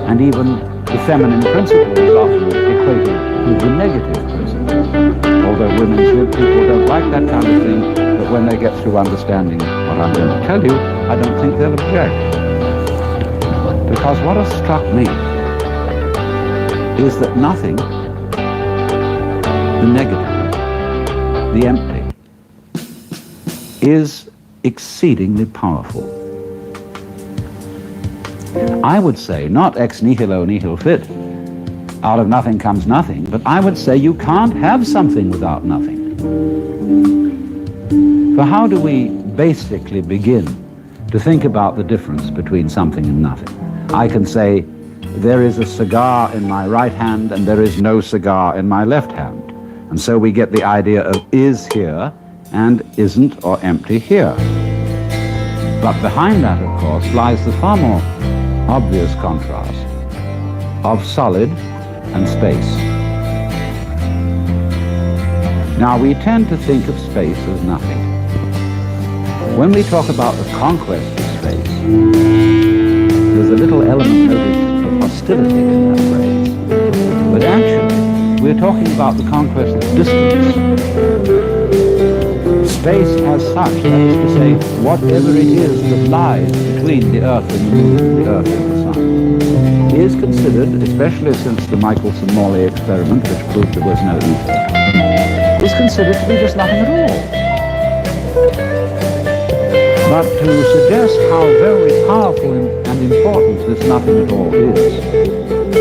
And even the feminine principle is often equated with the negative principle. Although women's people don't like that kind of thing, but when they get through understanding what I'm going to tell you, I don't think they'll object. Because what has struck me is that nothing, the negative, the empty, is exceedingly powerful. I would say, not ex nihilo nihil fit, out of nothing comes nothing, but I would say you can't have something without nothing. So how do we basically begin to think about the difference between something and nothing? I can say, there is a cigar in my right hand and there is no cigar in my left hand. And so we get the idea of is here and isn't or empty here. But behind that, of course, lies the far more obvious contrast of solid and space. Now, we tend to think of space as nothing. When we talk about the conquest of space, there's a little element noted of hostility in that phrase. But actually, we're talking about the conquest of distance. Space as such, that is to say, whatever it is that lies between the Earth and the Moon, the Earth and the Sun, is considered, especially since the Michelson-Morley experiment, which proved there was no ether, is considered to be just nothing at all. But to suggest how very powerful and important this nothing at all is,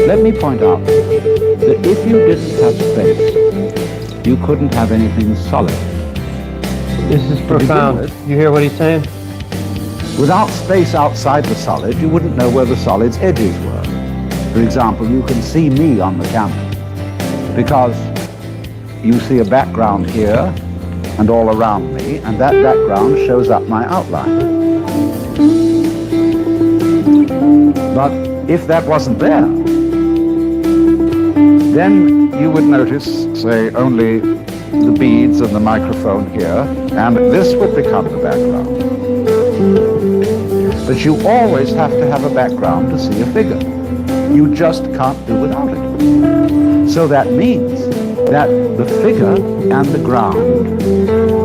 let me point out that if you didn't have space, you couldn't have anything solid. This is profound. You hear what he's saying? Without space outside the solid, you wouldn't know where the solid's edges were. For example, you can see me on the camera because you see a background here and all around me, and that background shows up my outline. But if that wasn't there, then you would notice, say, only the beads and the microphone here, and this would become the background. But you always have to have a background to see a figure. You just can't do without it. So that means that the figure and the ground,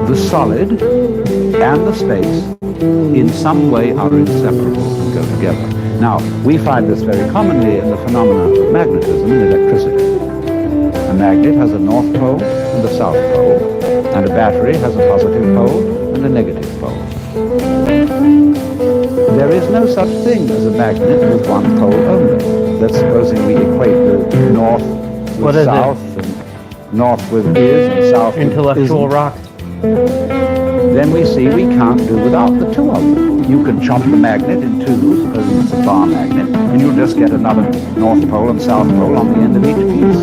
the solid and the space, in some way are inseparable and go together. Now, we find this very commonly in the phenomena of magnetism and electricity. A magnet has a north pole and a south pole, and a battery has a positive pole and a negative pole. There is no such thing as a magnet with one pole only. Let's supposing we equate the north with south, and north with is and south with intellectual isn't. rock. Then we see we can't do without the two of them. You can chop the magnet in two, supposing it's a bar magnet, and you'll just get another north pole and south pole on the end of each piece.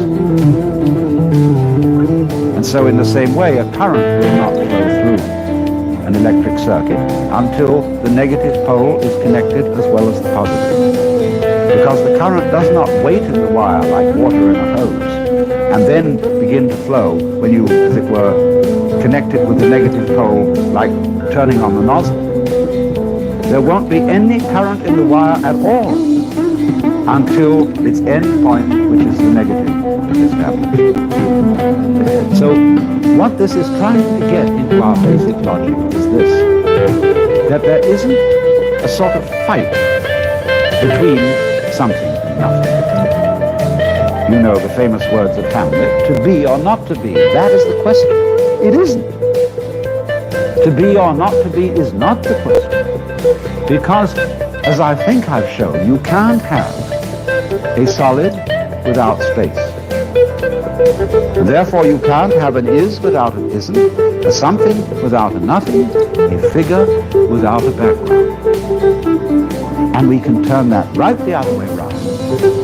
And so in the same way, a current will not flow through an electric circuit until the negative pole is connected as well as the positive. Because the current does not wait in the wire like water in a hose and then begin to flow when you, as it were, connect it with the negative pole like turning on the nozzle. There won't be any current in the wire at all until its end point, which is the negative, is established. So what this is trying to get into our basic logic is this, that there isn't a sort of fight between something and nothing. You know the famous words of Hamlet, to be or not to be, that is the question. It isn't. To be or not to be is not the question. Because, as I think I've shown, you can't have a solid without space. And therefore you can't have an is without an isn't, a something without a nothing, a figure without a background. And we can turn that right the other way around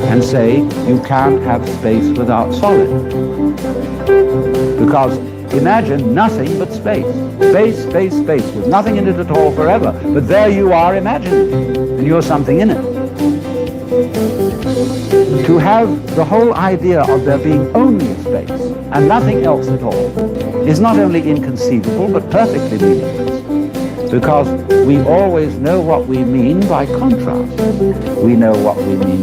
and say you can't have space without solid. Because imagine nothing but space. Space, space, space, with nothing in it at all forever. But there you are imagining, and you're something in it. To have the whole idea of there being only space and nothing else at all is not only inconceivable, but perfectly meaningless. Because we always know what we mean by contrast. We know what we mean